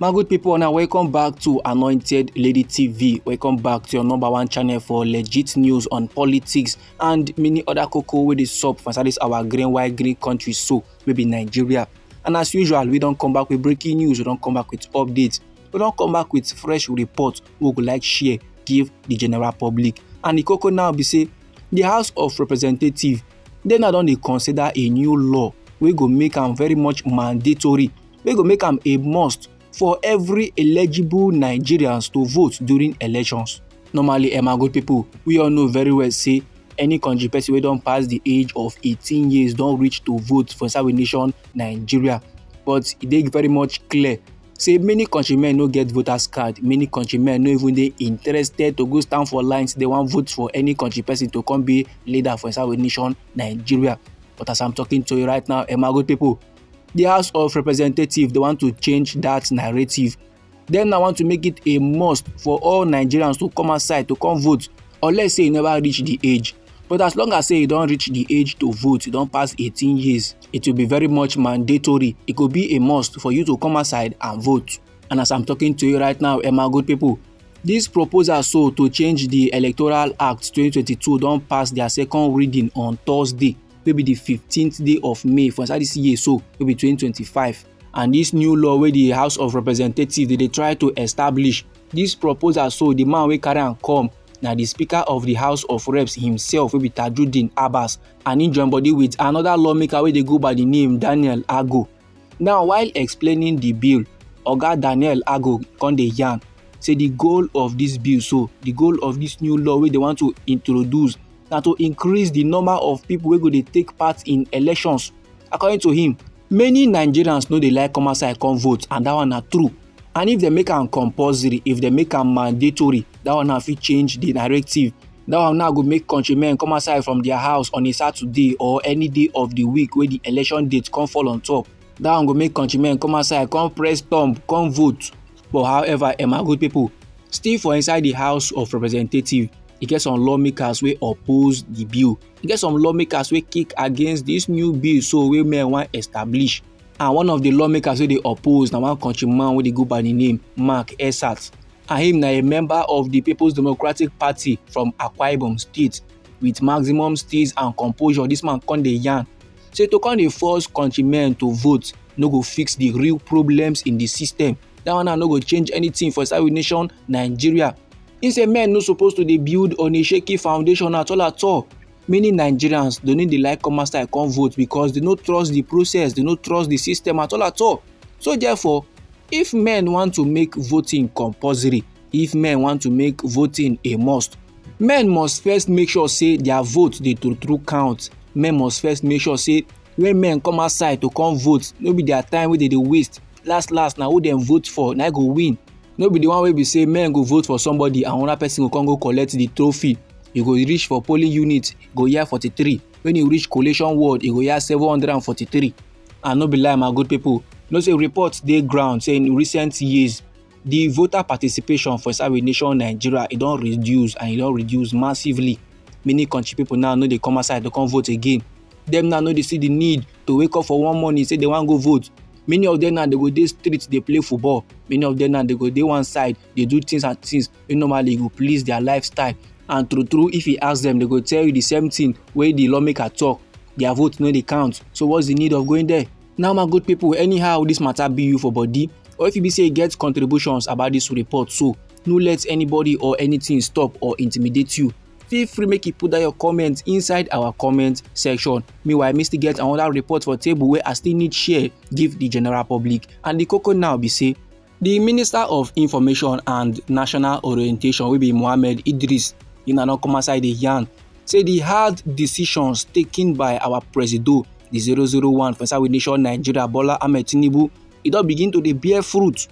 My good people, now welcome back to Anointed Lady TV. Welcome back to your #1 channel for legit news on politics and many other cocoa with the sup for this our green country, so maybe Nigeria. And as usual, we don't come back with breaking news, we don't come back with updates, we don't come back with fresh reports we would like share, give the general public. And the cocoa now be say the House of Representatives, they now don't consider a new law we go make them very much mandatory, we go make them a must for every eligible Nigerians to vote during elections. Normally, my good people, we all know very well say any country person wey don pass the age of 18 years don reach to vote for inside we nation Nigeria. But e dey very much clear say many countrymen no get voters card, many countrymen no even dey interested to go stand for lines they wan vote for any country person to come be leader for inside we nation Nigeria. But as I'm talking to you right now, my good people, the House of Representatives, they want to change that narrative. Then they want to make it a must for all Nigerians to come outside to come vote, unless say you never reach the age. But as long as say you don't reach the age to vote, you don't pass 18 years, it will be very much mandatory. It could be a must for you to come outside and vote. And as I'm talking to you right now, my good people, this proposal so to change the Electoral Act 2022 don't pass their second reading on Thursday, maybe the 15th day of May for inside this year, so maybe 2025. And this new law where the House of Representatives they try to establish this proposal, so the man wey carry am come now the Speaker of the House of Reps himself will be Tajuddin Abbas, and he join body with another lawmaker wey dey go by the name Daniel Ago. Now while explaining the bill, Oga Daniel Ago come dey yarn say the goal of this bill, so the goal of this new law wey they want to introduce na to increase the number of people wey go dey take part in elections. According to him, many Nigerians no dey like come outside come vote, and that one na true. And if they make am compulsory, if they make am mandatory, that one na fit change the narrative. That one now go make countrymen come outside from their house on a Saturday or any day of the week where the election date come fall on top. That one go make countrymen come outside, come press thumb, come vote. But however, my good people, still for inside the House of Representatives, e get some lawmakers wey oppose the bill. E get some lawmakers wey kick against this new bill so wey men wan establish. And one of the lawmakers wey dey oppose na one countryman wey dey go by the name Mark Esat. And him na a member of the People's Democratic Party from Akwa Ibom State. With maximum steeze and composure, this man come dey yarn say to come dey force countrymen to vote no go fix the real problems in the system. That one no go change anything for inside we nation Nigeria. He say men no supposed to dey build on a shaky foundation at all. Many Nigerians don't need the like come outside come vote because they no trust the process, they no trust the system at all. So therefore, if men want to make voting compulsory, if men want to make voting a must, men must first make sure say their vote dey true count. Men must first make sure say when men come outside to come vote, no be their time wey they dey waste. Last na who dem vote for na go win. No be the one wey be say men go vote for somebody and another person go come go collect the trophy. You go reach for polling unit, go hear 43. When you reach collation ward, you go hear 743. And no be lie, my good people, no say reports dey ground say in recent years the voter participation for inside we nation Nigeria it don reduce, and it don reduce massively. Many country people now no dey come outside to come vote again. Them now no dey see the need to wake up for one morning say they wan go vote. Many of them now they go dey street, they play football. Many of them now they go dey one side, they do things wey normally go please their lifestyle. And true, if you ask them, they go tell you the same thing where the lawmaker talk. Their vote no dey count. So what's the need of going there? Now, my good people, anyhow this matter be you for body, or if you be say get contributions about this report, so no let anybody or anything stop or intimidate you. Feel free make you put down your comments inside our comment section. Meanwhile, me still get another report for table where I still need share give the general public. And the cocoa now be say the Minister of Information and National Orientation will be Mohammed Idris. In an come aside the yarn say the hard decisions taken by our Presido, the 001 for inside we nation Nigeria, Bola Ahmed Tinubu, it don begin to dey bear fruit.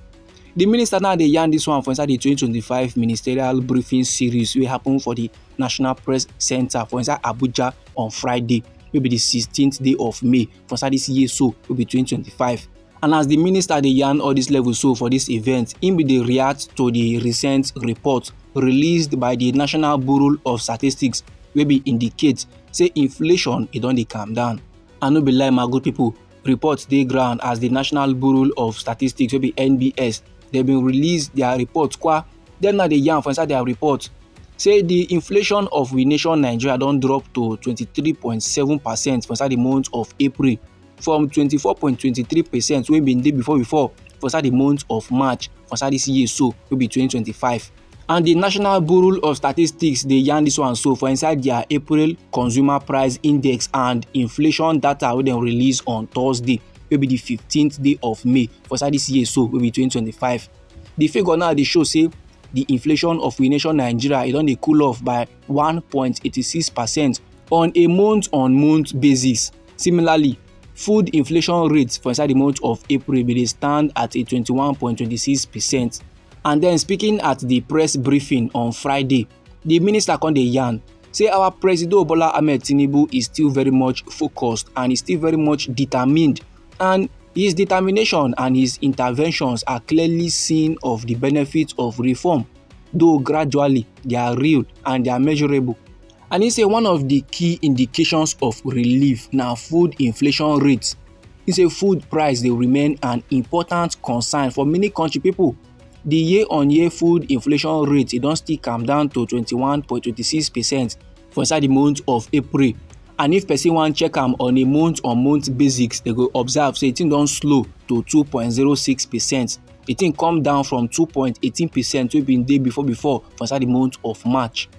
The minister now dey yarn this one for inside the 2025 ministerial briefing series wey happen for the National Press Center for inside Abuja on Friday, wey be the 16th day of May for inside this year, so wey be 2025. And as the minister dey yarn all this level so for this event, him be dey react to the recent report released by the National Bureau of Statistics wey be indicate say inflation e don dey calm down. And no be lie, my good people, reports dey ground as the National Bureau of Statistics wey be NBS dem bin release their report kwa. Dem now dey yarn for inside their report say the inflation of we nation Nigeria don drop to 23.7% for inside the month of April from 24.23% wey bin dey before for inside the month of March for inside this year so wey be 2025. And the National Bureau of Statistics dey yarn this one so for inside their April Consumer Price Index and inflation data wey dem release on Thursday wey be the 15th day of May for inside this year so wey be 2025. The figure now dey show say the inflation of we nation Nigeria e don dey cool off by 1.86% on a month-on-month basis. Similarly, food inflation rate for inside the month of April bin dey stand at a 21.26%. And then speaking at the press briefing on Friday, the minister come dey yarn say our President Bola Ahmed Tinubu is still very much focused and is still very much determined, and his determination and his interventions are clearly seen of the benefits of reform, though gradually they are real and they are measurable. And he say one of the key indications of relief na food inflation rates. He say food price dey remain an important concern for many country people. The year-on-year food inflation rate e don still calm down to 21.26% for inside the month of April. And if person wan check am on a month-on-month basis, they go observe say the thing don slow to 2.06%. The thing come down from 2.18% wey bin dey before for inside the month of March.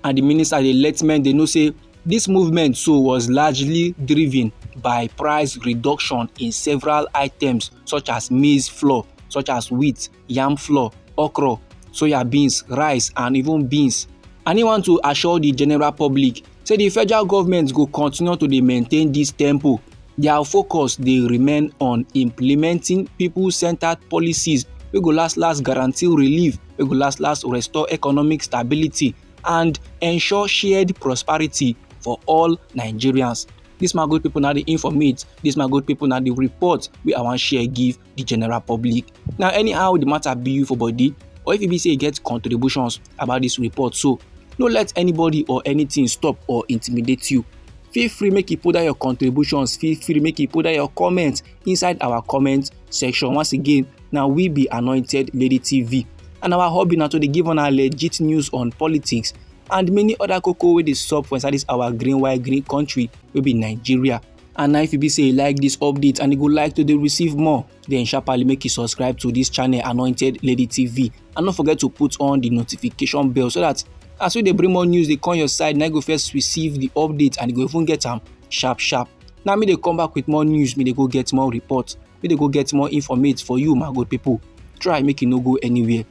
And the minister dey let men dey know say this movement so was largely driven by price reduction in several items such as maize flour, such as wheat, yam flour, okra, soya beans, rice and even beans. And he want to assure the general public say the federal government go continue to dey maintain this tempo. Their focus dey remain on implementing people-centered policies wey go last guarantee relief, wey go last restore economic stability and ensure shared prosperity for all Nigerians. This my good people na the informate, this my good people na the report wey I wan share give the general public. Now anyhow the matter be you for body, or if e be say you get contributions about this report, so no let anybody or anything stop or intimidate you. Feel free make you put down your contributions, feel free make you put down your comments inside our comment section. Once again, now we be Anointed Lady TV, and our hobby na to dey give una legit news on politics and many other koko wey dey sup for inside this our green country wey be Nigeria. And now if you be say you like this update and you go like to dey receive more, then sharply make you subscribe to this channel Anointed Lady TV, and don't forget to put on the notification bell so that as we dey bring more news dey come your side, na you go first receive the update and you go even get am sharp. Now me dey come back with more news, me dey go get more reports, me dey go get more informate for you my good people. Try make you no go anywhere.